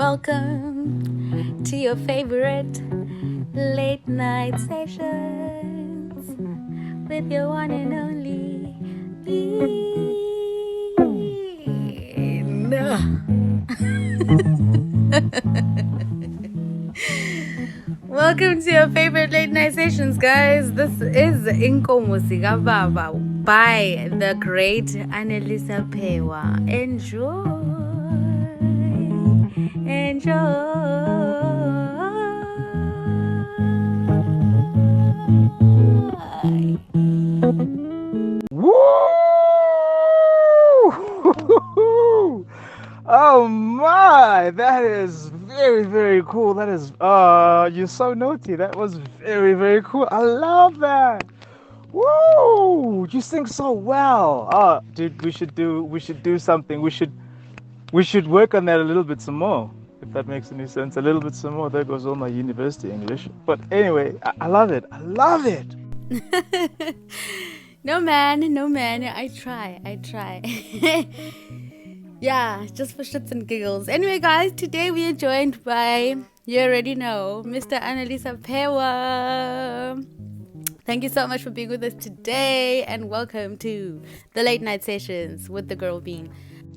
Welcome to your favorite late night sessions with your one and only Bean. Welcome to your favorite late night sessions, guys. This is Inkomo Baba by the great Anelisa Phewa. Enjoy. Woo! Oh my, that is very, very cool. That is, you're so naughty. That was very, very cool. I love that. Woo! You sing so well. Oh, dude, we should do something. We should work on that a little bit some more. If that makes any sense, a little bit some more. There goes all my university English. But anyway, I love it. I love it. No man, I try. Yeah, just for shits and giggles. Anyway, guys, today we are joined by, you already know, Mr. Anelisa Phewa. Thank you so much for being with us today, and welcome to the late night sessions with the girl Bean.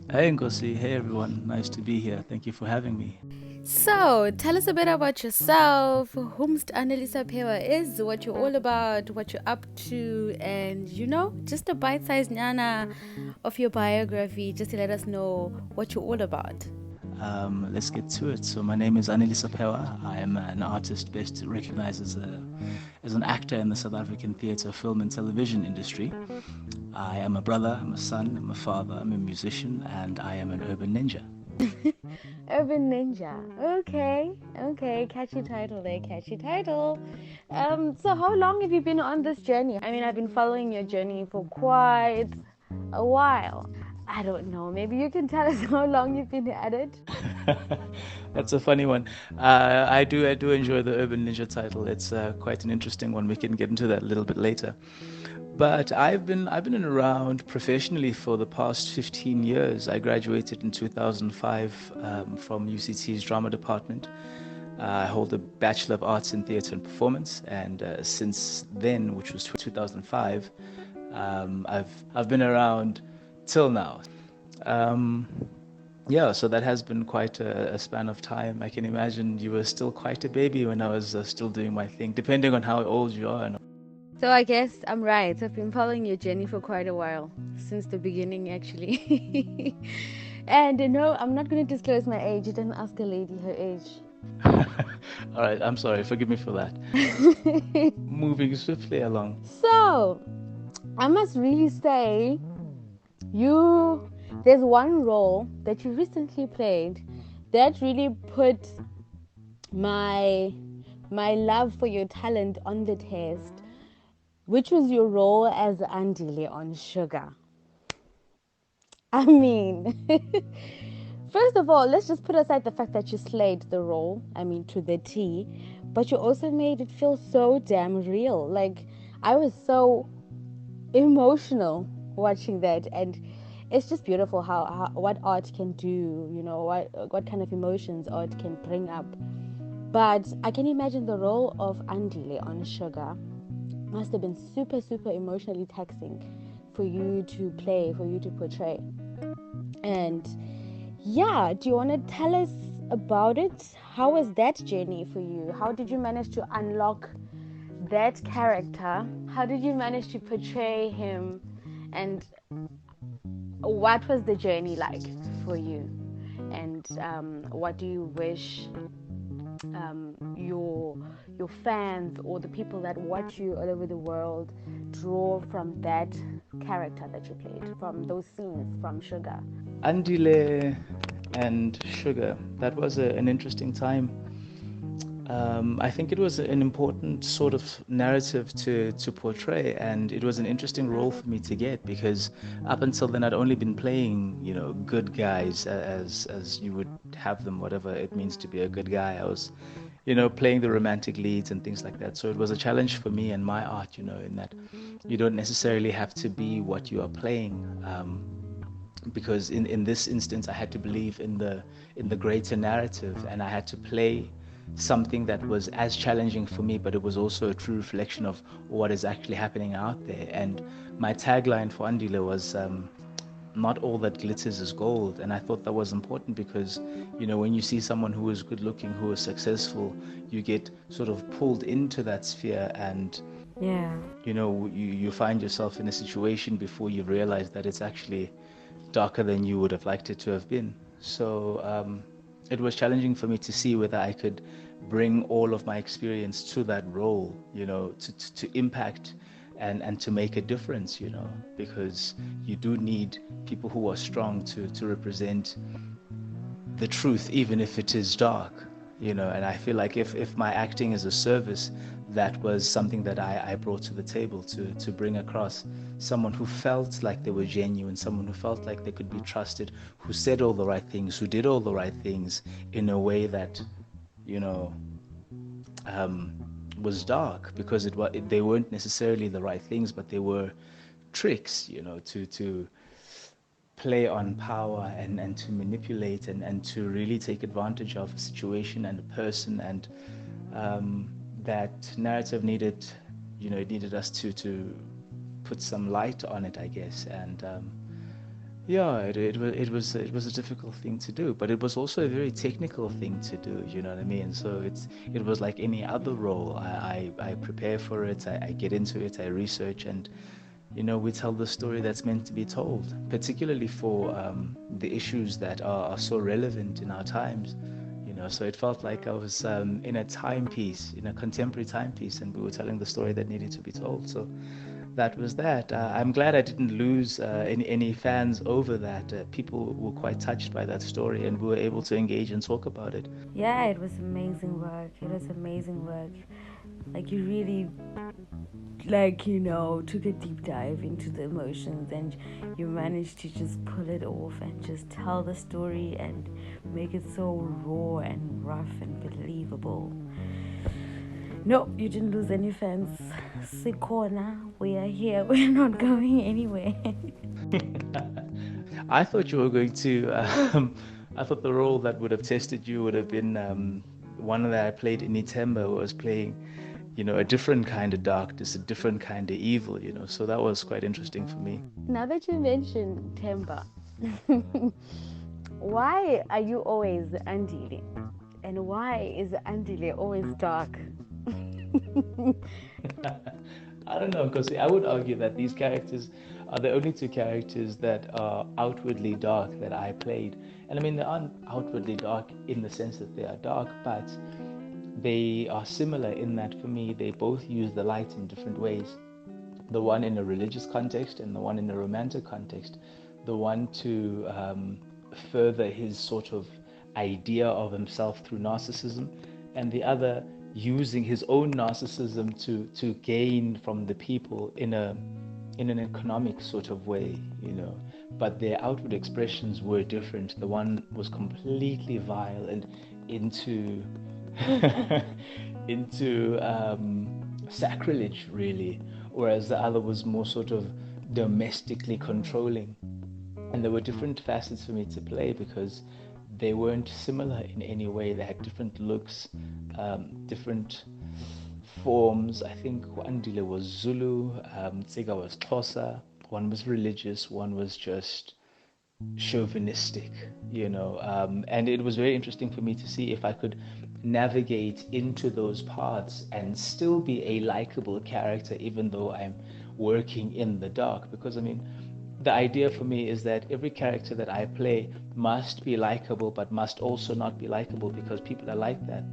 Hey Nkosi, hey everyone, nice to be here. Thank you for having me. So, tell us a bit about yourself, whom Anelisa Phewa is, what you're all about, what you're up to, and just a bite-sized nana of your biography, just to let us know what you're all about. Let's get to it. So my name is Anelisa Phewa. I am an artist best recognized as an actor in the South African theatre, film and television industry. I am a brother, I'm a son, I'm a father, I'm a musician, and I am an urban ninja. Urban ninja. Okay. Catchy title there, catchy title. So how long have you been on this journey? I mean, I've been following your journey for quite a while. I don't know. Maybe you can tell us how long you've been at it. That's a funny one. I do enjoy the urban ninja title. It's quite an interesting one. We can get into that a little bit later. But I've been around professionally for the past 15 years. I graduated in 2005 from UCT's drama department. I hold a Bachelor of Arts in Theatre and Performance, and since then, which was 2005, I've been around till now. So that has been quite a span of time. I can imagine you were still quite a baby when I was still doing my thing, depending on how old you are. So I guess I'm right. I've been following your journey for quite a while, since the beginning actually. And no, I'm not going to disclose my age. You didn't ask a lady her age. All right, I'm sorry. Forgive me for that. Moving swiftly along. So, I must really say, there's one role that you recently played that really put my love for your talent on the test, which was your role as Andile on Sugar. I mean, first of all, let's just put aside the fact that you slayed the role, to the T, but you also made it feel so damn real. Like, I was so emotional watching that, and it's just beautiful how what art can do, what kind of emotions art can bring up. But I can imagine the role of Andile on Sugar must have been super, super emotionally taxing for you to play, for you to portray. And yeah, do you want to tell us about it? How was that journey for you? How did you manage to unlock that character? How did you manage to portray him? And what was the journey like for you? And what do you wish your fans or the people that watch you all over the world draw from that character that you played, from those scenes from Sugar? Andile and Sugar, that was an interesting time. I think it was an important sort of narrative to portray, and it was an interesting role for me to get, because up until then I'd only been playing, good guys as you would have them, whatever it means to be a good guy. I was, playing the romantic leads and things like that. So it was a challenge for me and my art, in that you don't necessarily have to be what you are playing. because in this instance I had to believe in the greater narrative, and I had to play something that was as challenging for me, but it was also a true reflection of what is actually happening out there. And my tagline for Andile was not all that glitters is gold. And I thought that was important because, when you see someone who is good looking, who is successful, you get sort of pulled into that sphere, and Yeah. you find yourself in a situation before you realize that it's actually darker than you would have liked it to have been. So it was challenging for me to see whether I could bring all of my experience to that role, to impact and to make a difference, because you do need people who are strong to represent the truth, even if it is dark, and I feel like if my acting is a service, that was something that I brought to the table to bring across someone who felt like they were genuine, someone who felt like they could be trusted, who said all the right things, who did all the right things in a way that, you know, um, was dark, because they weren't necessarily the right things, but they were tricks, to play on power and to manipulate and to really take advantage of a situation and a person. And that narrative needed, it needed us to put some light on it, I guess. And yeah, it was a difficult thing to do, but it was also a very technical thing to do. You know what I mean? So it was like any other role. I prepare for it. I get into it. I research, and we tell the story that's meant to be told, particularly for the issues that are so relevant in our times. So it felt like I was in a timepiece, in a contemporary timepiece, and we were telling the story that needed to be told. So that was that. I'm glad I didn't lose any fans over that. People were quite touched by that story, and we were able to engage and talk about it. Yeah, it was amazing work. It was amazing work. Like, you really, took a deep dive into the emotions, and you managed to just pull it off and just tell the story and make it so raw and rough and believable. No, you didn't lose any fans. Sikona, we are here. We're not going anywhere. I thought you were going to. I thought the role that would have tested you would have been one that I played in Itemba, who was playing, a different kind of darkness, a different kind of evil. So that was quite interesting for me. Now that you mention Temba, why are you always Andile? And why is Andile always dark? I don't know, because I would argue that these characters are the only two characters that are outwardly dark that I played. And I mean, they aren't outwardly dark in the sense that they are dark, but they are similar in that for me, they both use the light in different ways. The one in a religious context and the one in a romantic context. The one to further his sort of idea of himself through narcissism, and the other using his own narcissism to gain from the people in an economic sort of way. But their outward expressions were different. The one was completely vile and into into sacrilege, really, whereas the other was more sort of domestically controlling. And there were different facets for me to play because they weren't similar in any way. They had different looks, different forms. I think Andile was Zulu, Tsiga was Xhosa. One was religious, one was just chauvinistic. And it was very interesting for me to see if I could navigate into those paths and still be a likable character, even though I'm working in the dark. Because I mean, the idea for me is that every character that I play must be likable, but must also not be likable, because people are like that.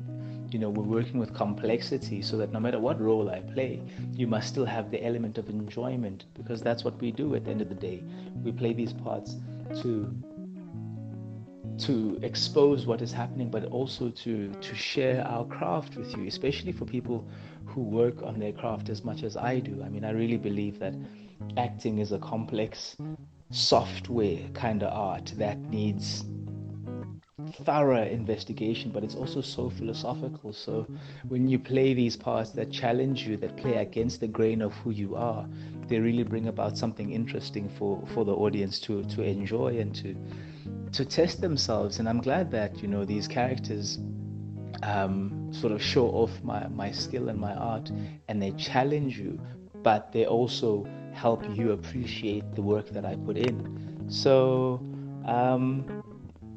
We're working with complexity, so that no matter what role I play, you must still have the element of enjoyment, because that's what we do at the end of the day. We play these parts to expose what is happening, but also to share our craft with you, especially for people who work on their craft as much as I do. I mean, I really believe that acting is a complex software kind of art that needs thorough investigation, but it's also so philosophical. So when you play these parts that challenge you, that play against the grain of who you are, they really bring about something interesting for the audience to enjoy and to test themselves. And I'm glad that, you know, these characters sort of show off my skill and my art, and they challenge you, but they also help you appreciate the work that I put in. So um,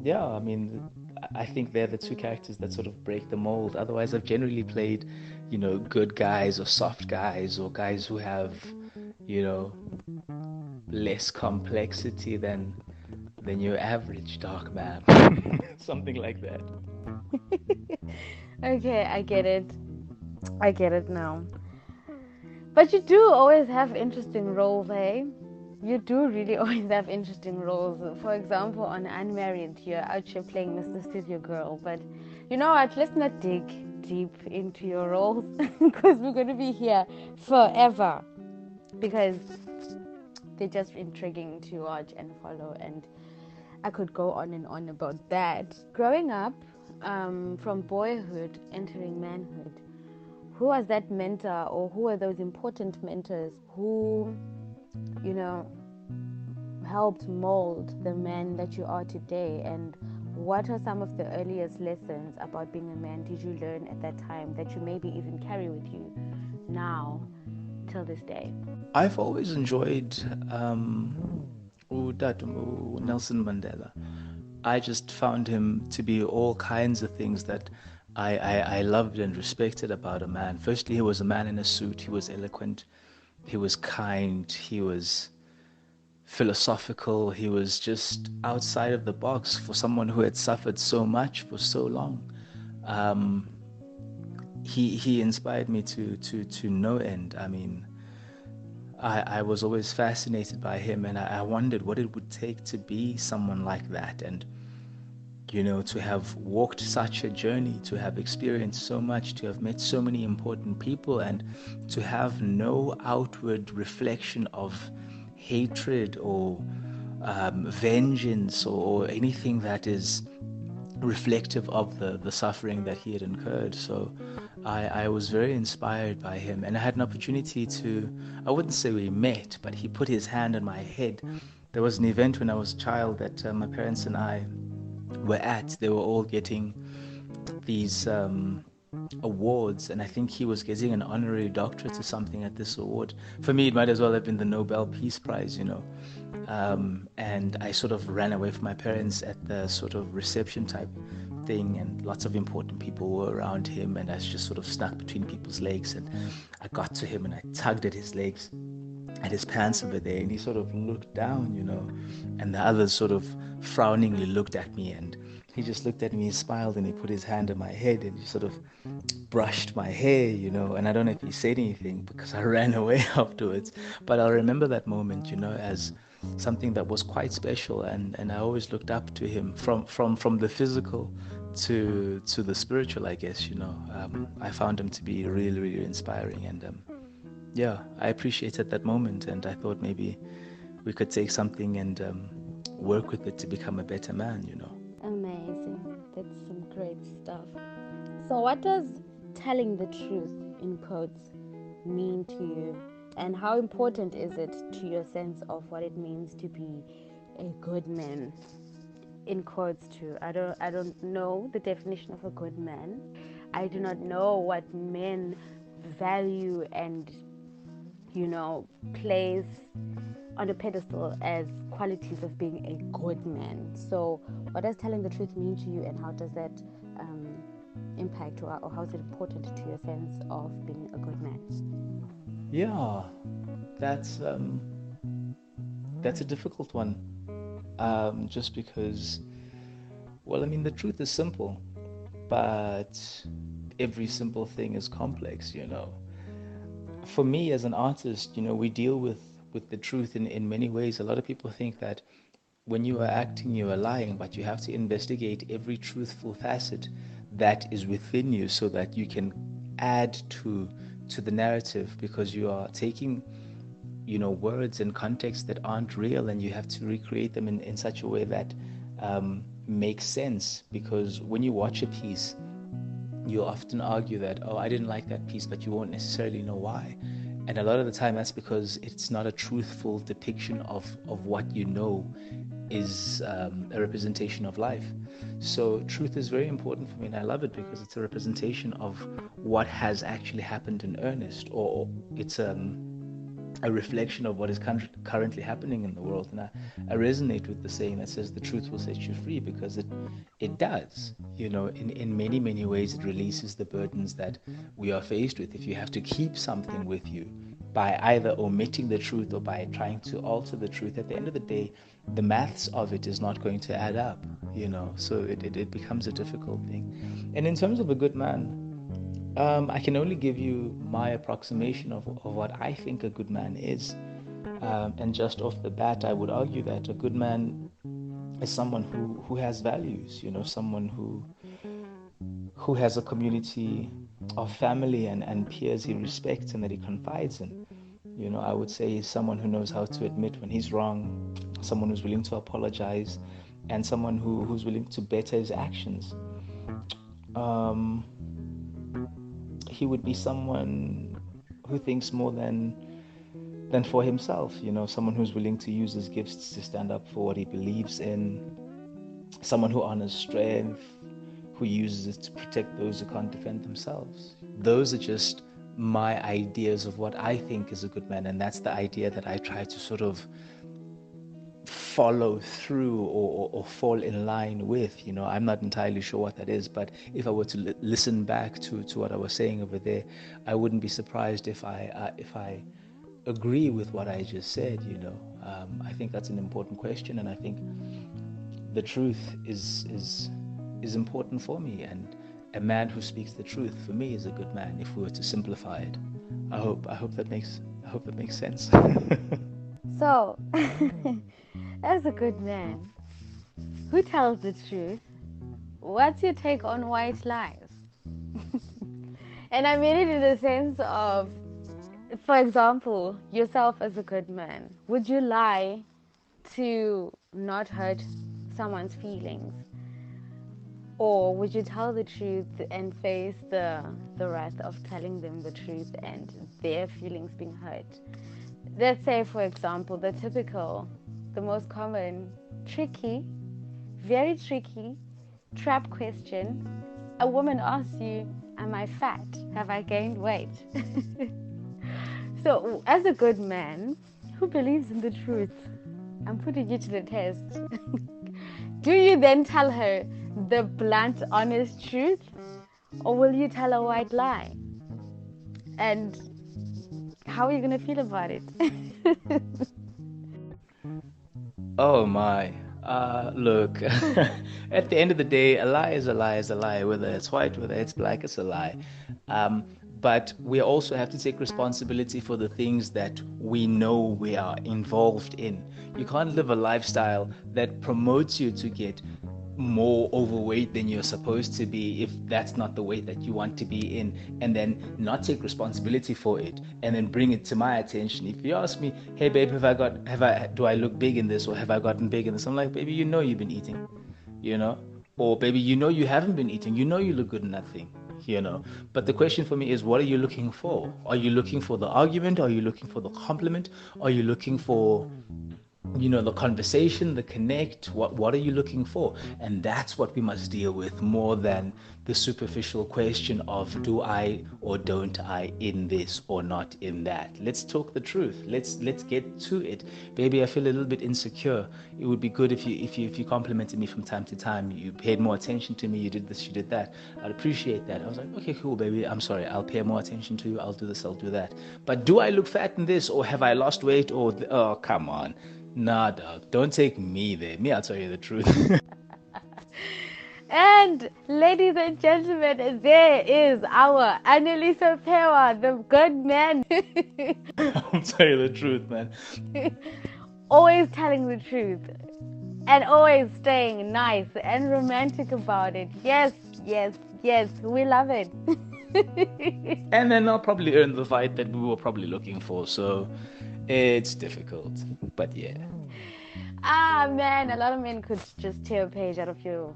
yeah, I mean, I think they're the two characters that sort of break the mold. Otherwise, I've generally played, you know, good guys or soft guys or guys who have, you know, less complexity than your average dark man. Something like that. Okay, I get it. I get it now. But you do always have interesting roles, eh? You do really always have interesting roles. For example, on Unmarried, you're out here playing Mr. Studio Girl. But you know what? Let's not dig deep into your roles because we're going to be here forever. Because they're just intriguing to watch and follow. And I could go on and on about that. Growing up, from boyhood entering manhood, who was that mentor or who were those important mentors who, you know, helped mold the man that you are today? And what are some of the earliest lessons about being a man did you learn at that time that you maybe even carry with you now till this day? I've always enjoyed Nelson Mandela. I just found him to be all kinds of things that I loved and respected about a man. Firstly, he was a man in a suit. He was eloquent. He was kind. He was philosophical. He was just outside of the box for someone who had suffered so much for so long. Um, he inspired me to no end. I mean, I was always fascinated by him, and I wondered what it would take to be someone like that. And you know, to have walked such a journey, to have experienced so much, to have met so many important people, and to have no outward reflection of hatred or vengeance or anything that is reflective of the suffering that he had incurred. So I was very inspired by him, and I had an opportunity to, I wouldn't say we met, but he put his hand on my head. There was an event when I was a child that my parents and I were at. They were all getting these awards, and I think he was getting an honorary doctorate or something at this award. For me, it might as well have been the Nobel Peace Prize, you know. And I sort of ran away from my parents at the sort of reception type thing, and lots of important people were around him, and I just sort of snuck between people's legs, and I got to him and I tugged at his legs, at his pants over there, and he sort of looked down, you know, and the others sort of frowningly looked at me, and he just looked at me, he smiled, and he put his hand on my head and he sort of brushed my hair, you know, and I don't know if he said anything because I ran away afterwards, but I'll remember that moment, you know, as something that was quite special, and I always looked up to him from the physical to the spiritual, I guess, you know. I found him to be really, really inspiring, and yeah, I appreciated that moment, and I thought maybe we could take something and work with it to become a better man, you know. Amazing. That's some great stuff. So, what does telling the truth in quotes mean to you? And how important is it to your sense of what it means to be a good man? In quotes too. I don't know the definition of a good man. I do not know what men value and, you know, place on a pedestal as qualities of being a good man. So, what does telling the truth mean to you, and how does that impact, or how is it important to your sense of being a good man? Yeah, that's um, that's a difficult one. Just because, well, I mean, the truth is simple, but every simple thing is complex, you know. For me as an artist, you know, we deal with the truth in many ways. A lot of people think that when you are acting, you are lying, but you have to investigate every truthful facet that is within you so that you can add to the narrative, because you are taking, you know, words and contexts that aren't real, and you have to recreate them in such a way that makes sense, because when you watch a piece, you often argue that, oh, I didn't like that piece, but you won't necessarily know why. And a lot of the time that's because it's not a truthful depiction of what you know is a representation of life. So truth is very important for me, and I love it because it's a representation of what has actually happened in earnest, or it's a reflection of what is currently happening in the world. And I resonate with the saying that says the truth will set you free, because it does. In many, many ways, it releases the burdens that we are faced with. If you have to keep something with you by either omitting the truth or by trying to alter the truth, at the end of the day, the maths of it is not going to add up, so it becomes a difficult thing. And in terms of a good man, I can only give you my approximation of what I think a good man is. And just off the bat, I would argue that a good man is someone who has values, someone who has a community of family and peers he respects and that he confides in. I would say he's someone who knows how to admit when he's wrong, someone who's willing to apologize, and someone who's willing to better his actions. He would be someone who thinks more than for himself, someone who's willing to use his gifts to stand up for what he believes in, someone who honors strength, who uses it to protect those who can't defend themselves. Those are just my ideas of what I think is a good man, and that's the idea that I try to sort of follow through or fall in line with. I'm not entirely sure what that is, but if I were to listen back to what I was saying over there, I wouldn't be surprised if I agree with what I just said. I think that's an important question, and I think the truth is important for me, and a man who speaks the truth for me is a good man, if we were to simplify it. I hope that makes sense. So, as a good man who tells the truth, what's your take on white lies? And I mean it in the sense of, for example, yourself as a good man. Would you lie to not hurt someone's feelings? Or would you tell the truth and face the wrath of telling them the truth and their feelings being hurt? Let's say, for example, the most common, very tricky trap question. A woman asks you, am I fat? Have I gained weight? So, as a good man who believes in the truth, I'm putting you to the test. Do you then tell her the blunt, honest truth? Or will you tell a white lie? And how are you going to feel about it? Oh my. Look, at the end of the day, a lie is a lie is a lie. Whether it's white, whether it's black, it's a lie. But we also have to take responsibility for the things that we know we are involved in. You can't live a lifestyle that promotes you to get more overweight than you're supposed to be, if that's not the weight that you want to be in, and then not take responsibility for it and then bring it to my attention. If you ask me, hey babe, do I look big in this, or have I gotten big in this? I'm like, baby, you've been eating, or baby, you haven't been eating, you look good in that thing. But the question for me is, what are you looking for? Are you looking for the argument? Are you looking for the compliment? Are you looking for the conversation, the connect? What are you looking for? And that's what we must deal with, more than the superficial question of, do I or don't I in this or not in that? Let's talk the truth. Let's get to it. Baby, I feel a little bit insecure. It would be good if you complimented me from time to time. You paid more attention to me. You did this, you did that. I'd appreciate that. I was like, okay, cool, baby. I'm sorry. I'll pay more attention to you. I'll do this, I'll do that. But do I look fat in this, or have I lost weight, or oh, come on. Nah, dog. Don't take me there. Me, I'll tell you the truth. And ladies and gentlemen, there is our Anelisa Phewa, the good man. I'll tell you the truth, man. Always telling the truth and always staying nice and romantic about it. Yes, yes, yes, we love it. And then I'll probably earn the fight that we were probably looking for. So it's difficult, but yeah. Ah, man, a lot of men could just tear a page out of your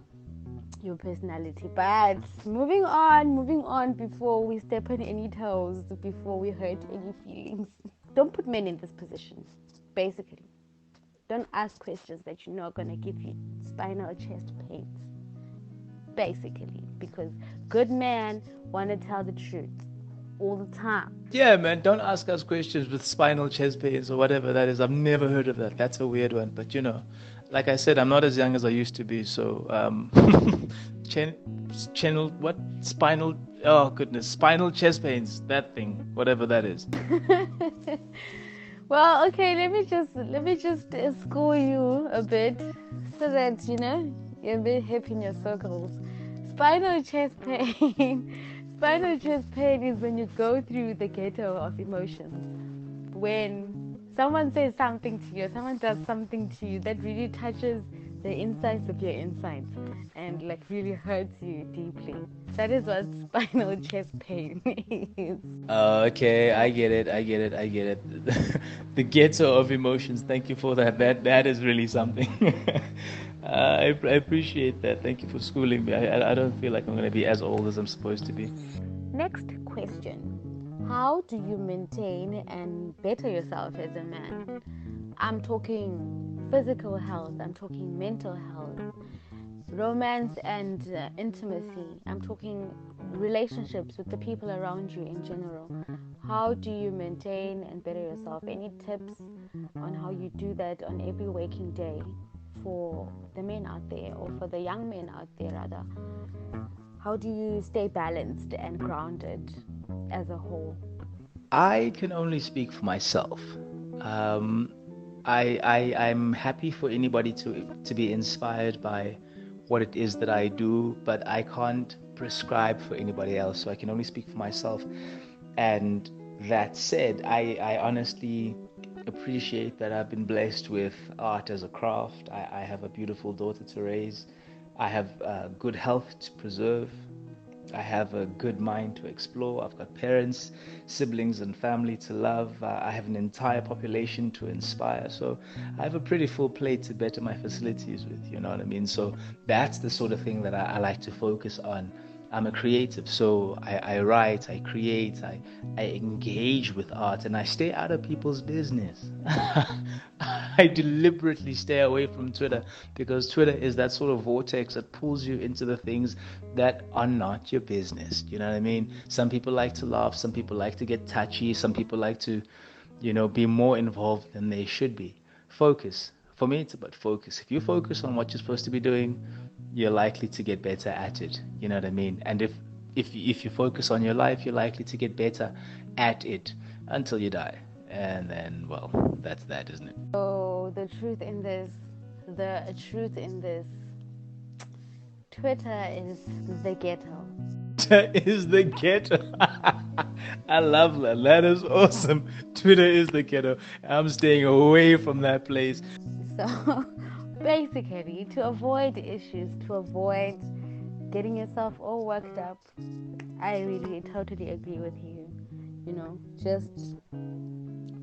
personality. But moving on before we step on any toes, before we hurt any feelings. Don't put men in this position, basically. Don't ask questions that you know are going to give you spinal chest pains, basically. Because good men want to tell the truth all the time. Yeah, man, don't ask us questions with spinal chest pains or whatever that is. I've never heard of that. That's a weird one. But like I said, I'm not as young as I used to be. So, chen, channel, what? Spinal, oh goodness, spinal chest pains, that thing, whatever that is. Well, okay, let me just school you a bit so that you're a bit hip in your circles. Spinal chest pain. Spinal chest pain is when you go through the ghetto of emotions. When someone says something to you, someone does something to you that really touches the insides of your insides and like really hurts you deeply. That is what spinal chest pain is. Okay, I get it. I get it. I get it. The ghetto of emotions. Thank you for that. That is really something. I appreciate that. Thank you for schooling me. I don't feel like I'm going to be as old as I'm supposed to be. Next question. How do you maintain and better yourself as a man? I'm talking physical health, I'm talking mental health, romance and intimacy. I'm talking relationships with the people around you in general. How do you maintain and better yourself? Any tips on how you do that on every waking day for the men out there, or for the young men out there rather? How do you stay balanced and grounded as a whole? I can only speak for myself. Um, I'm happy for anybody to be inspired by what it is that I do, but I can't prescribe for anybody else. So I can only speak for myself. And that said, I honestly appreciate that I've been blessed with art as a craft. I have a beautiful daughter to raise. I have good health to preserve. I have a good mind to explore. I've got parents, siblings, and family to love. I have an entire population to inspire. So I have a pretty full plate to better my facilities with, you know what I mean? So that's the sort of thing that I like to focus on. I'm a creative, so I write, I create, I engage with art, and I stay out of people's business. I deliberately stay away from Twitter because Twitter is that sort of vortex that pulls you into the things that are not your business. You know what I mean? Some people like to laugh, some people like to get touchy, some people like to, be more involved than they should be. Focus. For me, it's about focus. If you focus on what you're supposed to be doing, you're likely to get better at it. You know what I mean? And if you focus on your life, you're likely to get better at it until you die. And then, well, that's that, isn't it? So the truth in this, Twitter is the ghetto. Is the ghetto. I love that. That is awesome. Twitter is the ghetto. I'm staying away from that place. So basically, to avoid issues, to avoid getting yourself all worked up, I really totally agree with you. Just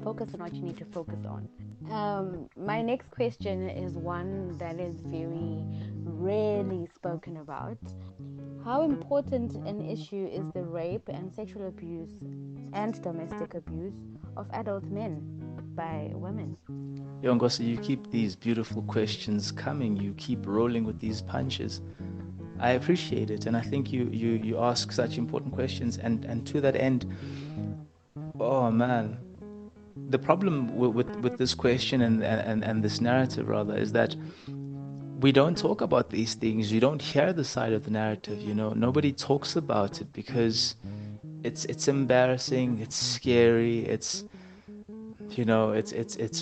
focus on what you need to focus on. My next question is one that is very rarely spoken about. How important an issue is the rape and sexual abuse and domestic abuse of adult men by women? Yongosa, you keep these beautiful questions coming. You keep rolling with these punches. I appreciate it, and I think you ask such important questions. And to that end, oh man, the problem with this question and this narrative rather is that we don't talk about these things. You don't hear the side of the narrative. Nobody talks about it because it's embarrassing. It's scary. It's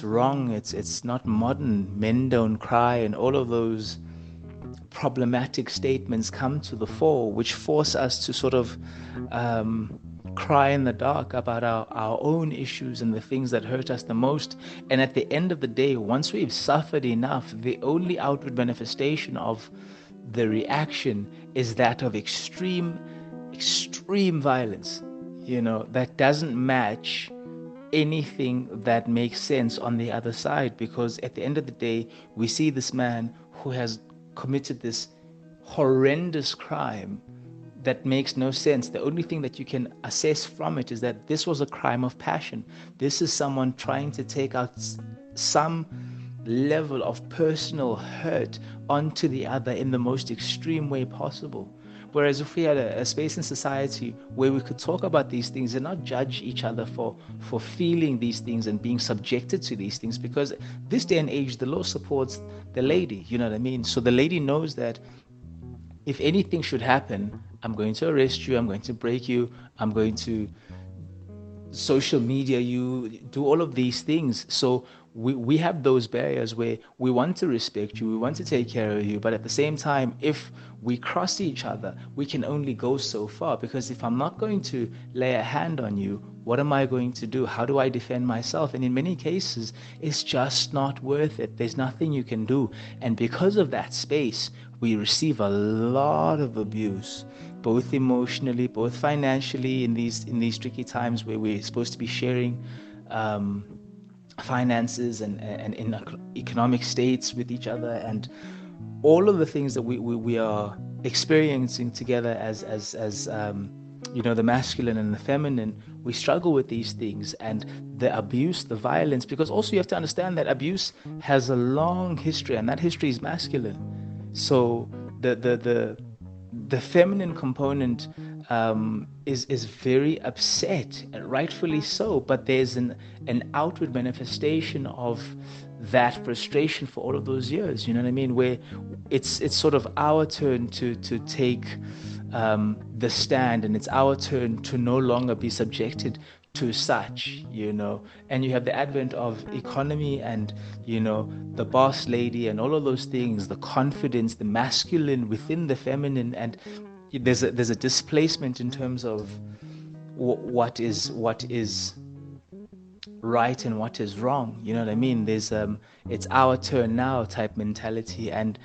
wrong. It's not modern. Men don't cry, and all of those problematic statements come to the fore, which force us to sort of cry in the dark about our own issues and the things that hurt us the most. And at the end of the day, once we've suffered enough, the only outward manifestation of the reaction is that of extreme violence, that doesn't match anything that makes sense on the other side, because at the end of the day, we see this man who has committed this horrendous crime that makes no sense. The only thing that you can assess from it is that this was a crime of passion. This is someone trying to take out some level of personal hurt onto the other in the most extreme way possible. Whereas if we had a space in society where we could talk about these things and not judge each other for feeling these things and being subjected to these things, because this day and age, the law supports the lady, you know what I mean? So the lady knows that if anything should happen, I'm going to arrest you, I'm going to break you, I'm going to social media you, do all of these things. So we have those barriers where we want to respect you, we want to take care of you, but at the same time, if we cross each other, we can only go so far, because if I'm not going to lay a hand on you, what am I going to do? How do I defend myself? And in many cases, it's just not worth it. There's nothing you can do. And because of that space, we receive a lot of abuse, both emotionally, both financially, in these tricky times where we're supposed to be sharing finances and in economic states with each other, and all of the things that we are experiencing together as the masculine and the feminine. We struggle with these things, and the abuse, the violence, because also you have to understand that abuse has a long history, and that history is masculine. So the feminine component is very upset, and rightfully so. But there's an outward manifestation of that frustration for all of those years. You know what I mean? Where it's sort of our turn to take the stand, and it's our turn to no longer be subjected to such, and you have the advent of economy and the boss lady and all of those things, the confidence, the masculine within the feminine, and there's a displacement in terms of what is right and what is wrong. You know what I mean? There's it's our turn now type mentality, and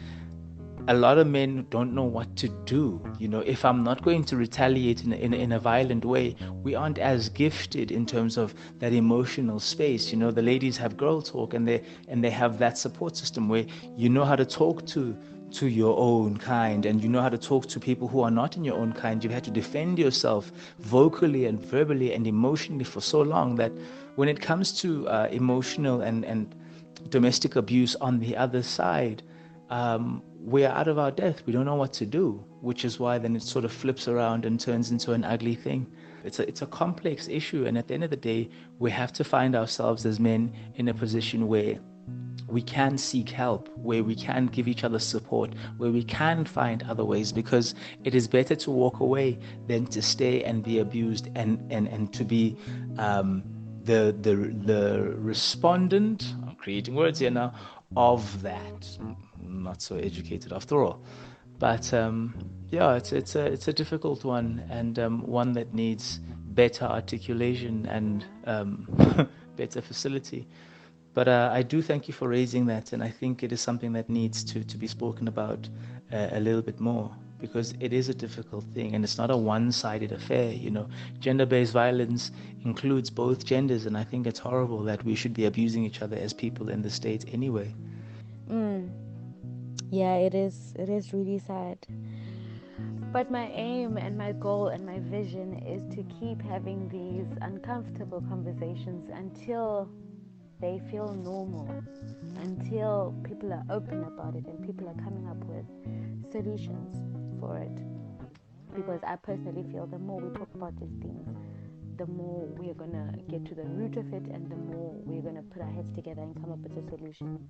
a lot of men don't know what to do. If I'm not going to retaliate in a violent way, we aren't as gifted in terms of that emotional space. The ladies have girl talk, and they have that support system where you know how to talk to your own kind, and you know how to talk to people who are not in your own kind. You've had to defend yourself vocally and verbally and emotionally for so long that when it comes to emotional and domestic abuse on the other side, we're out of our depth. We don't know what to do, which is why then it sort of flips around and turns into an ugly thing. It's a complex issue, and at the end of the day, we have to find ourselves as men in a position where we can seek help, where we can give each other support, where we can find other ways, because it is better to walk away than to stay and be abused and to be the respondent. I'm creating words here now, of that. Not so educated after all, but yeah, it's a difficult one, and one that needs better articulation and better facility. But I do thank you for raising that, and I think it is something that needs to be spoken about a little bit more, because it is a difficult thing, and it's not a one-sided affair. Gender-based violence includes both genders, and I think it's horrible that we should be abusing each other as people in the States anyway. Yeah, it is really sad. But my aim and my goal and my vision is to keep having these uncomfortable conversations until they feel normal, until people are open about it and people are coming up with solutions for it. Because I personally feel the more we talk about these things, the more we're going to get to the root of it, and the more we're going to put our heads together and come up with a solution.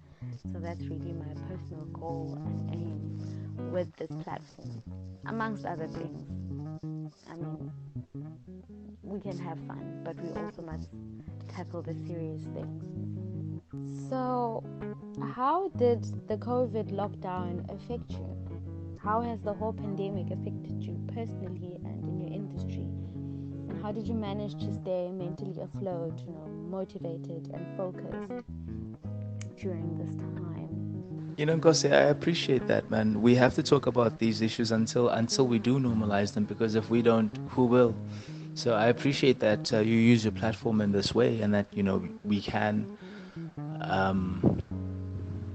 So that's really my personal goal and aim with this platform, amongst other things. I mean, we can have fun, but we also must tackle the serious things. So, how did the COVID lockdown affect you? How has the whole pandemic affected you personally and in your industry? And how did you manage to stay mentally afloat, motivated and focused during this time? Nkossi, I appreciate that, man. We have to talk about these issues until we do normalize them, because if we don't, who will? So I appreciate that you use your platform in this way, and that we can um,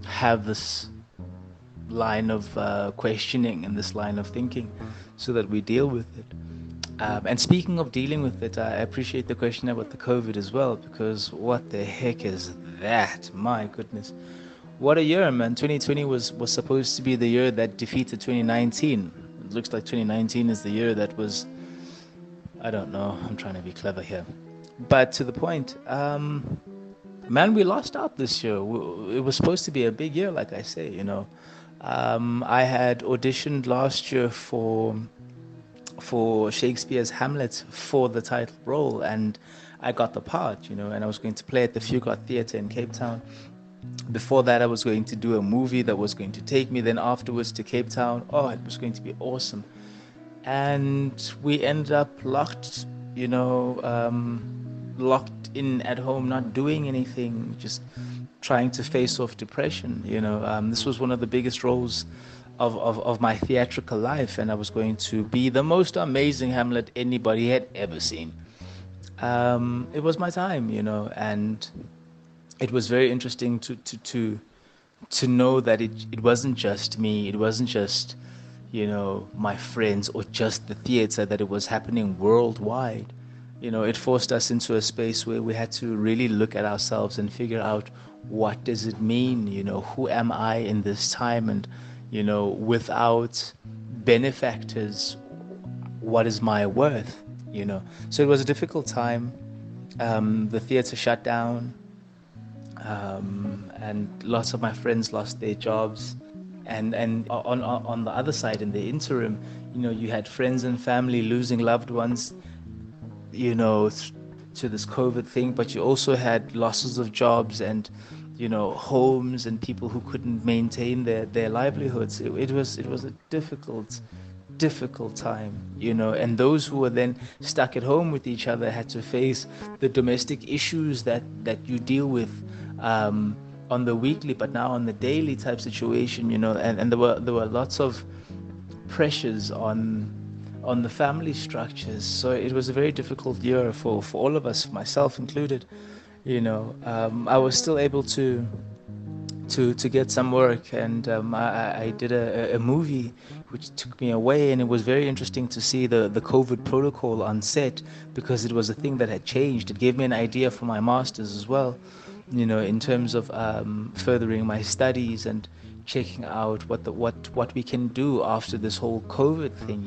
have this line of questioning and this line of thinking, so that we deal with it. And speaking of dealing with it, I appreciate the question about the COVID as well, because what the heck is that? My goodness. What a year, man. 2020 was supposed to be the year that defeated 2019. It looks like 2019 is the year that was, I don't know, I'm trying to be clever here. But to the point, man, we lost out this year. It was supposed to be a big year, like I say. I had auditioned last year for Shakespeare's Hamlet for the title role, and I got the part, and I was going to play at the Fugard Theatre in Cape Town. Before that, I was going to do a movie that was going to take me then afterwards to Cape Town. Oh, it was going to be awesome. And we ended up locked in at home, not doing anything, just trying to face off depression. This was one of the biggest roles of my theatrical life, and I was going to be the most amazing Hamlet anybody had ever seen. It was my time, and it was very interesting to know that it wasn't just me, it wasn't just my friends or just the theater, that it was happening worldwide. It forced us into a space where we had to really look at ourselves and figure out, what does it mean, who am I in this time, and without benefactors, what is my worth. So it was a difficult time. The theater shut down, and lots of my friends lost their jobs, and on the other side, in the interim, you had friends and family losing loved ones, you know th- to this COVID thing, but you also had losses of jobs, and homes, and people who couldn't maintain their livelihoods. It was a difficult time, and those who were then stuck at home with each other had to face the domestic issues that you deal with, on the weekly, but now on the daily type situation, and there were lots of pressures on the family structures. So it was a very difficult year for all of us, myself included. I was still able to get some work, and I did a movie which took me away, and it was very interesting to see the COVID protocol on set, because it was a thing that had changed. It gave me an idea for my masters as well, in terms of furthering my studies and checking out what we can do after this whole COVID thing.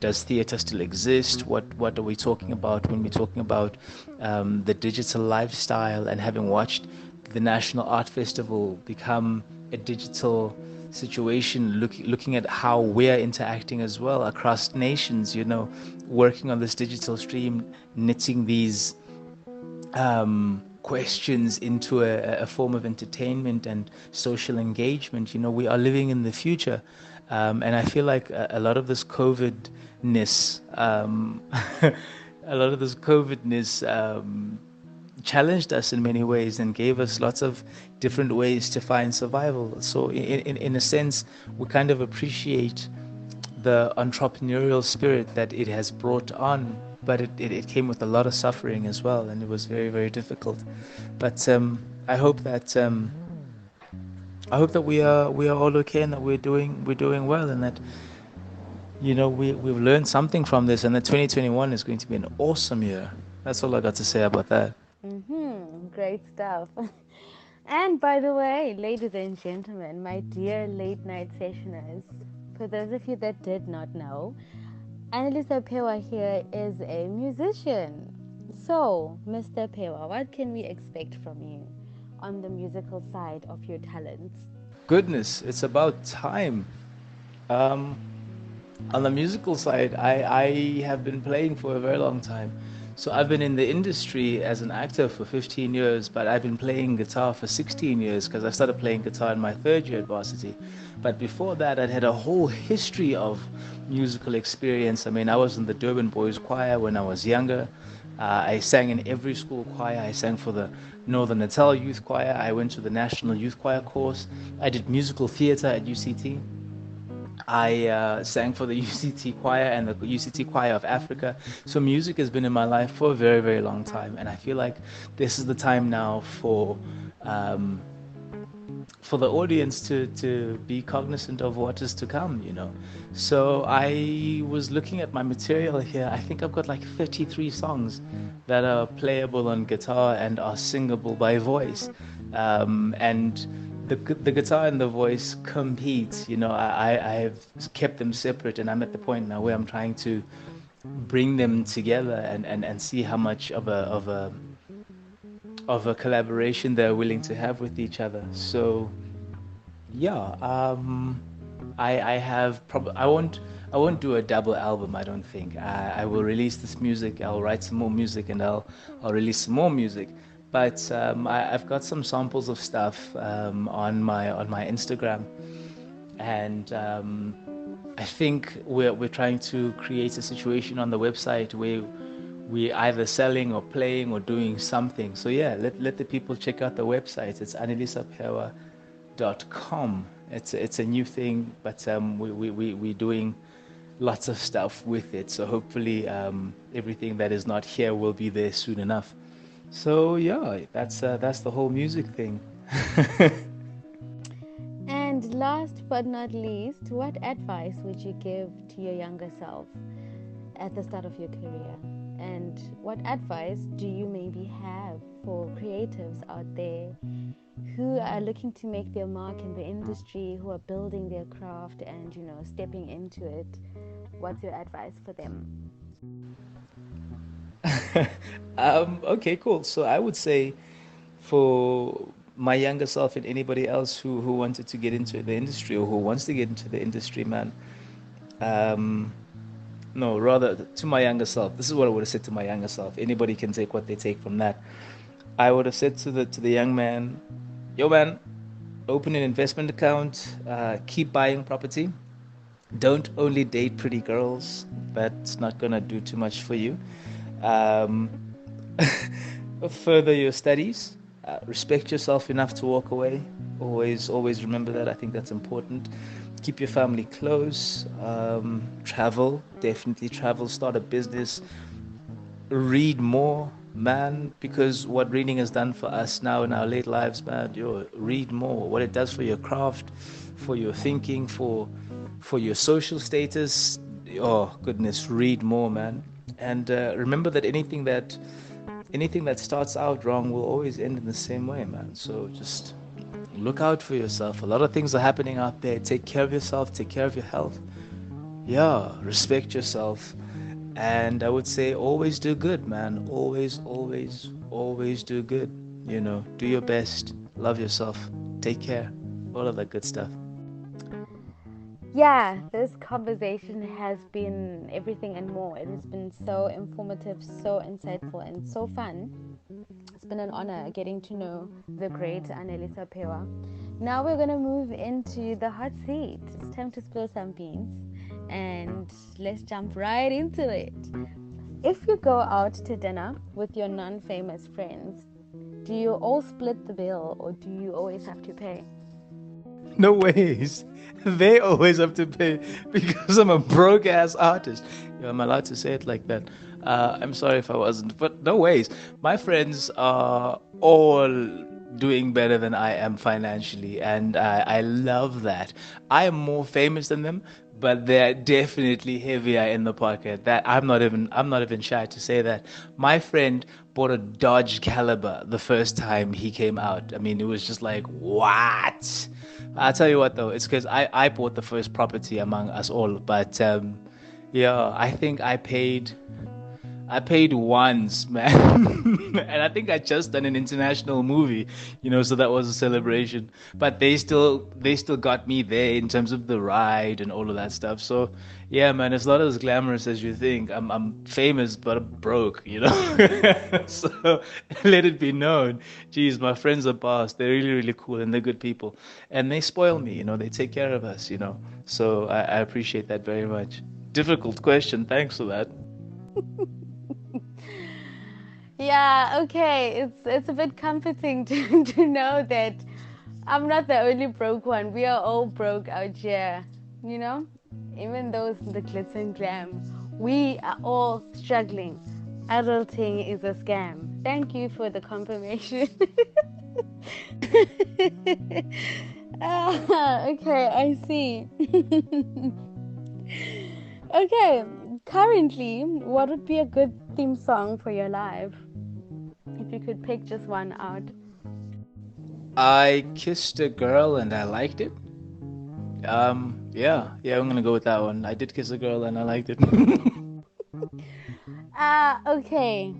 Does theater still exist? What are we talking about when we're talking about the digital lifestyle, and having watched the National Art Festival become a digital situation, looking at how we're interacting as well across nations, working on this digital stream, knitting these questions into a form of entertainment and social engagement. We are living in the future, and I feel like a lot of this COVID-ness, a lot of this COVID-ness challenged us in many ways, and gave us lots of different ways to find survival. So in a sense, we kind of appreciate the entrepreneurial spirit that it has brought on, but it came with a lot of suffering as well, and it was very, very difficult. But I hope that we are all okay, and that we're doing well, and that we've learned something from this, and that 2021 is going to be an awesome year. That's all I got to say about that. Great stuff. And by the way, ladies and gentlemen, my dear late night sessioners, for those of you that did not know, Anelisa Phewa here is a musician. So, Mr. Phewa, what can we expect from you on the musical side of your talents? Goodness, it's about time. Um, on the musical side, I have been playing for a very long time. So I've been in the industry as an actor for 15 years, but I've been playing guitar for 16 years, because I started playing guitar in my third year at varsity. But before that, I'd had a whole history of musical experience. I mean, I was in the Durban Boys Choir when I was younger. I sang in every school choir. I sang for the Northern Natal Youth Choir. I went to the National Youth Choir course. I did musical theater at UCT. I sang for the UCT choir and the UCT choir of Africa. So music has been in my life for a very, very long time, and I feel like this is the time now um, for the audience to be cognizant of what is to come, you know. So I was looking at my material here. I think I've got like 33 songs that are playable on guitar and are singable by voice. And the guitar and the voice compete, you know. I have kept them separate, and I'm at the point now where I'm trying to bring them together and see how much of a collaboration they're willing to have with each other. So yeah, I have probably I won't do a double album. I don't think. I will release this music. I'll write some more music, and I'll release some more music. But I've got some samples of stuff on my Instagram, and I think we're trying to create a situation on the website where we either selling or playing or doing something. So yeah, let the people check out the website. It's anelisaphewa.com. It's a new thing, but we're doing lots of stuff with it. So hopefully everything that is not here will be there soon enough. So yeah, that's the whole music thing. And last but not least, what advice would you give to your younger self at the start of your career? And what advice do you maybe have for creatives out there who are looking to make their mark in the industry, who are building their craft and, you know, stepping into it? What's your advice for them? Okay, cool. So I would say for my younger self and anybody else who wanted to get into the industry or who wants to get into the industry, man, um, no, rather to my younger self. This is what I would have said to my younger self. Anybody can take what they take from that. I would have said to the young man, yo man, open an investment account, keep buying property. Don't only date pretty girls. That's not gonna do too much for you. Um, further your studies. Respect yourself enough to walk away. Always remember that. I think that's important. Keep your family close. Travel, definitely travel. Start a business. Read more, man, because what reading has done for us now in our late lives, man, you read more. What it does for your craft, for your thinking, for your social status. Oh goodness, read more, man. And remember that anything that starts out wrong will always end in the same way, man. So just look out for yourself. A lot of things are happening out there. Take care of yourself, take care of your health. Yeah, respect yourself. And I would say always do good, man. Always do good. You know, do your best, love yourself, take care, all of that good stuff. Yeah, this conversation has been everything and more. It has been so informative, so insightful, and so fun. It's been an honor getting to know the great Anelisa Phewa. Now we're going to move into the hot seat. It's time to spill some beans and let's jump right into it. If you go out to dinner with your non-famous friends, do you all split the bill or do you always have to pay? No ways. They always have to pay because I'm a broke ass artist. Yeah, I'm allowed to say it like that. I'm sorry if I wasn't, but no ways. My friends are all doing better than I am financially, and I love that. I am more famous than them, but they're definitely heavier in the pocket. That I'm not even shy to say that. My friend bought a Dodge Caliber the first time he came out. I mean, it was just like, what? I'll tell you what though, it's because I bought the first property among us all. But yeah, I think I paid once, man. And I think I just done an international movie, you know, so that was a celebration. But they still got me there in terms of the ride and all of that stuff. So yeah, man, it's not as glamorous as you think. I'm famous but I'm broke, you know. So let it be known. Geez, my friends are boss. They're really, really cool and they're good people. And they spoil me, you know, they take care of us, you know. So I appreciate that very much. Difficult question. Thanks for that. Yeah, okay. It's a bit comforting to know that I'm not the only broke one. We are all broke out here. You know, even those the glitz and glam, we are all struggling. Adulting is a scam. Thank you for the confirmation. Okay, I see. Okay, currently, what would be a good theme song for your life? If you could pick just one out. I kissed a girl and I liked it. Yeah, I'm gonna go with that one. I did kiss a girl and I liked it. Okay.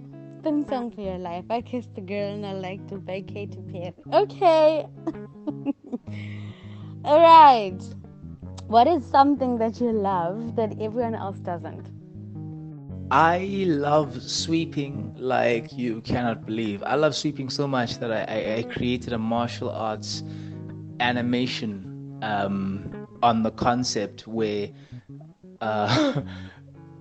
Theme song for your life. I kissed a girl and I like to by Katy Perry. Okay. Alright. What is something that you love that everyone else doesn't? I love sweeping like you cannot believe. I love sweeping so much that I created a martial arts animation on the concept where uh,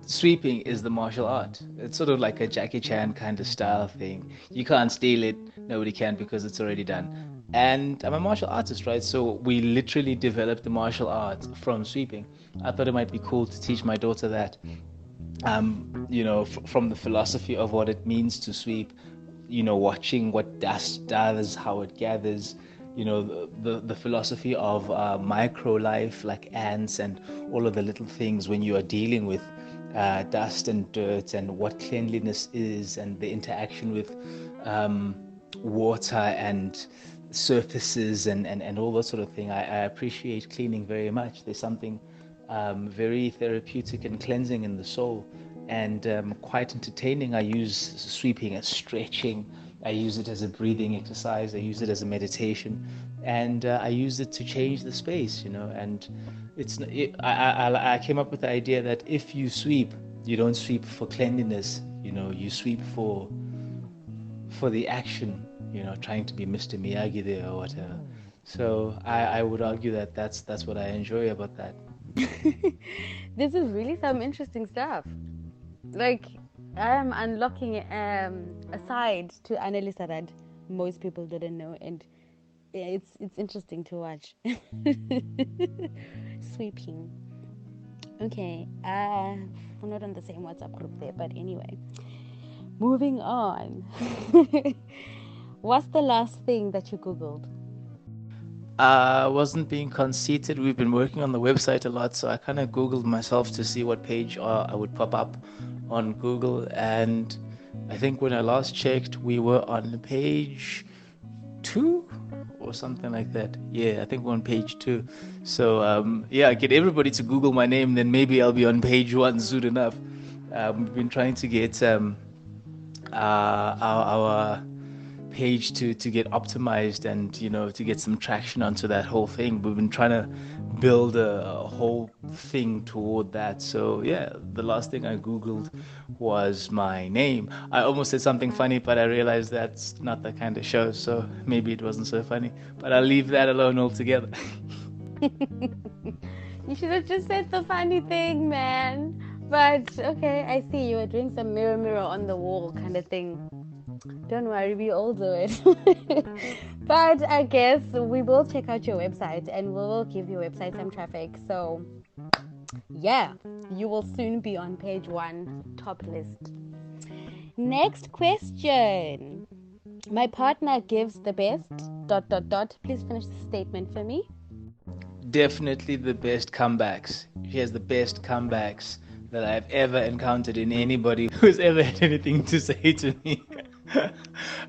sweeping is the martial art. It's sort of like a Jackie Chan kind of style thing. You can't steal it, nobody can because it's already done. And I'm a martial artist, right? So we literally developed the martial art from sweeping. I thought it might be cool to teach my daughter that. From the philosophy of what it means to sweep, watching what dust does, how it gathers, the philosophy of micro life like ants and all of the little things when you are dealing with dust and dirt and what cleanliness is and the interaction with um, water and surfaces and all that sort of thing. I appreciate cleaning very much. There's something very therapeutic and cleansing in the soul, and quite entertaining. I use sweeping as stretching. I use it as a breathing exercise. I use it as a meditation, and I use it to change the space. And I came up with the idea that if you sweep, you don't sweep for cleanliness. You sweep for the action. Trying to be Mr. Miyagi there or whatever. So I would argue that that's what I enjoy about that. This is really some interesting stuff. Like, I am unlocking a side to Anelisa that most people didn't know, and it's interesting to watch. Sweeping. Okay, we're not on the same WhatsApp group there, but anyway, moving on. What's the last thing that you googled? I wasn't being conceited. We've been working on the website a lot, so I kind of Googled myself to see what page I would pop up on Google. And I think when I last checked, we were on page 2 or something like that. Yeah, I think we're on page 2. So, yeah, get everybody to Google my name, then maybe I'll be on page 1 soon enough. We've been trying to get our page to get optimized and to get some traction onto that whole thing. We've been trying to build a whole thing toward that. So yeah, the last thing I googled was my name. I almost said something funny, but I realized that's not the kind of show, so maybe it wasn't so funny, but I'll leave that alone altogether. You should have just said the funny thing, man. But okay, I see you were doing some mirror, mirror on the wall kind of thing. Don't worry, we all do it. But I guess we will check out your website and we will give your website some traffic. So, yeah, you will soon be on page 1 top list. Next question. My partner gives the best. Dot dot dot. Please finish the statement for me. Definitely the best comebacks. She has the best comebacks that I've ever encountered in anybody who's ever had anything to say to me.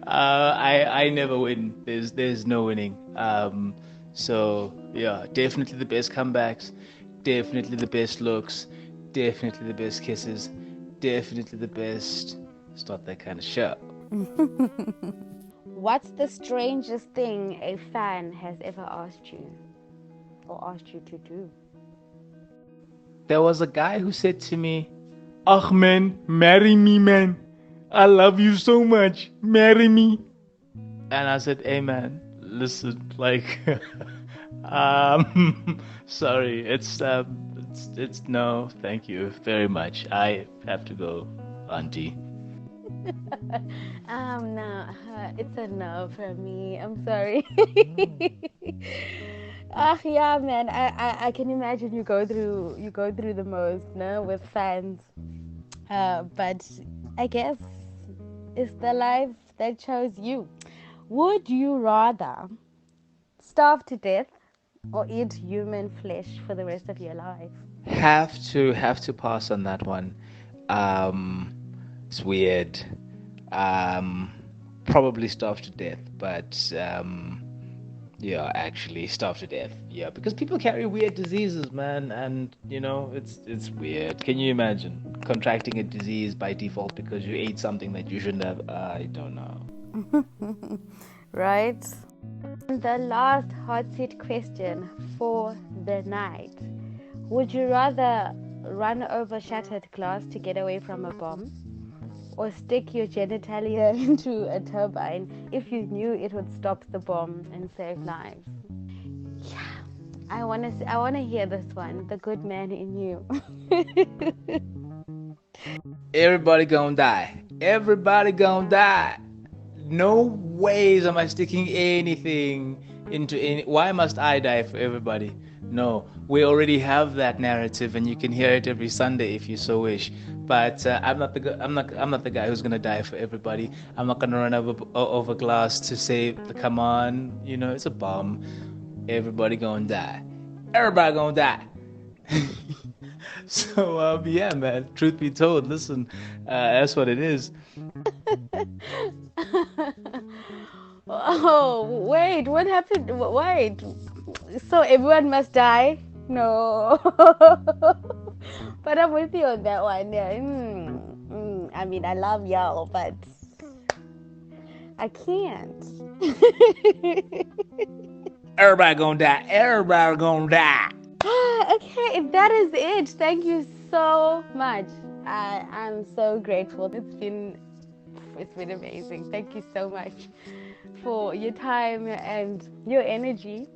I never win. There's no winning. So yeah, definitely the best comebacks, definitely the best looks, definitely the best kisses, definitely the best. It's not that kind of show. What's the strangest thing a fan has ever asked you or asked you to do? There was a guy who said to me, "Ach man, marry me, man. I love you so much. Marry me." And I said, "Hey man, listen, like, sorry, it's no, thank you very much. I have to go, auntie." No, it's a no for me. I'm sorry. Ah, yeah, man. I can imagine you go through the most, no, with fans. But I guess it's the life that chose you. Would you rather starve to death or eat human flesh for the rest of your life? Have to pass on that one. Um, it's weird. Um, Probably starve to death, but yeah, actually starve to death. Yeah, because people carry weird diseases, man, and it's weird. Can you imagine contracting a disease by default because you ate something that you shouldn't have? I don't know. Right? The last hot seat question for the night. Would you rather run over shattered glass to get away from a bomb or stick your genitalia into a turbine if you knew it would stop the bomb and save lives? Yeah, I want to hear this one, the good man in you. Everybody gonna die. Everybody gonna die. No ways am I sticking anything into any. Why must I die for everybody? No, we already have that narrative, and you can hear it every Sunday if you so wish. But I'm not the guy who's gonna die for everybody. I'm not gonna run over glass to save the. Come on, it's a bomb. Everybody gonna die. Everybody gonna die. So yeah, man. Truth be told, listen, that's what it is. Oh, wait, what happened? Wait, so everyone must die? No. But I'm with you on that one. Yeah. I mean, I love y'all, but I can't. Everybody gonna die. Everybody gonna die. Okay, that is it. Thank you so much. I'm so grateful. It's been amazing. Thank you so much for your time and your energy.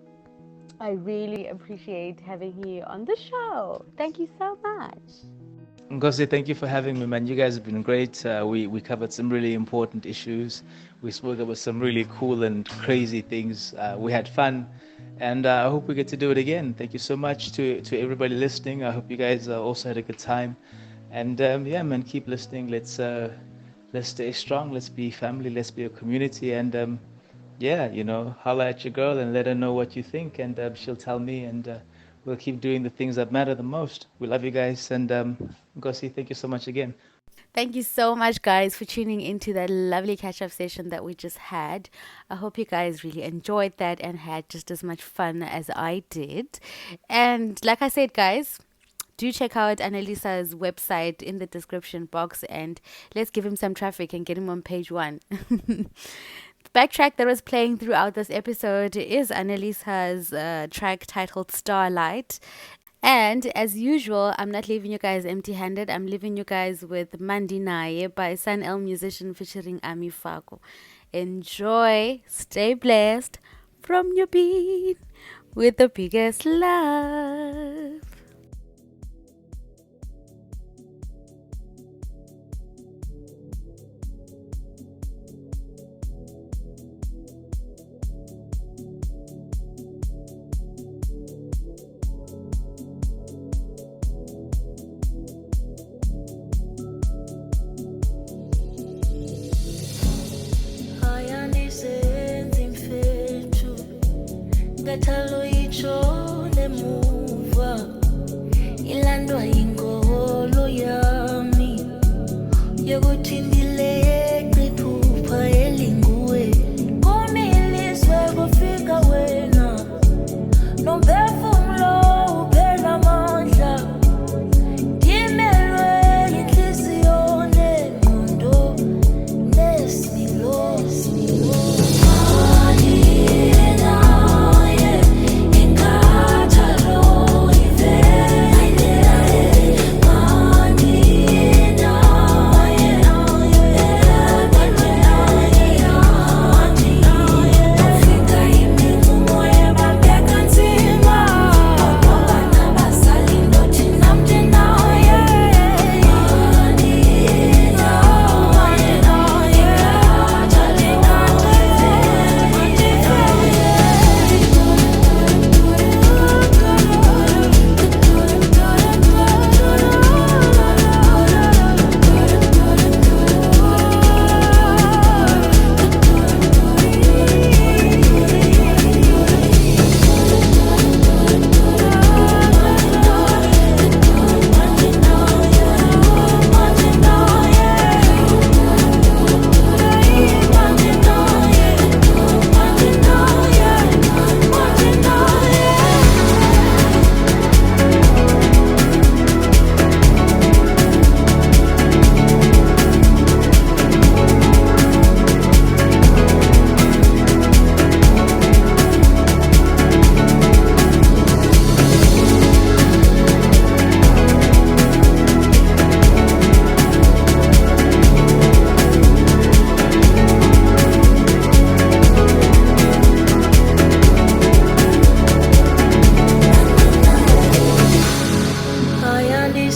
I really appreciate having you on the show. Thank you so much. Ngozi, thank you for having me, man. You guys have been great. We covered some really important issues. We spoke about some really cool and crazy things. We had fun, and I hope we get to do it again. Thank you so much to everybody listening. I hope you guys also had a good time. And yeah, man, keep listening. Let's stay strong. Let's be family. Let's be a community. And yeah, holla at your girl and let her know what you think, and she'll tell me, and we'll keep doing the things that matter the most. We love you guys, and Ngozi, thank you so much again. Thank you so much, guys, for tuning into that lovely catch up session that we just had. I hope you guys really enjoyed that and had just as much fun as I did. And like I said, guys, do check out Anelisa's website in the description box and let's give him some traffic and get him on page one. The backtrack that was playing throughout this episode is Anelisa's track titled Starlight. And as usual, I'm not leaving you guys empty handed. I'm leaving you guys with Mandinaye by Sun El Musician featuring Ami Fako. Enjoy, stay blessed from your beat with the biggest love. ngathalo itsho nemuva ilandwa yingolo yami yokuthi ndileqe iphupha elinguwe kumilizwe kufika wena nomphefumulo uphela amandla ndimelwe yinhliziyo nengqondo nesimilo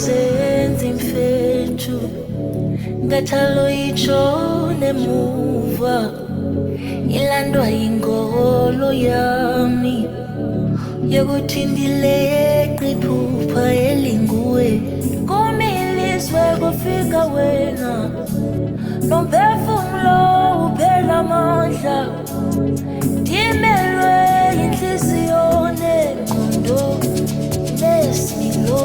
senza imfethu ngathalo itshone emuva ilandwa ingolo yami yokuthi ndileqe iphupha elinguwe kumilizwe kufika wena nomphefumulo uphela amandla ndimelwe inhliziyo nengqondo nesimilo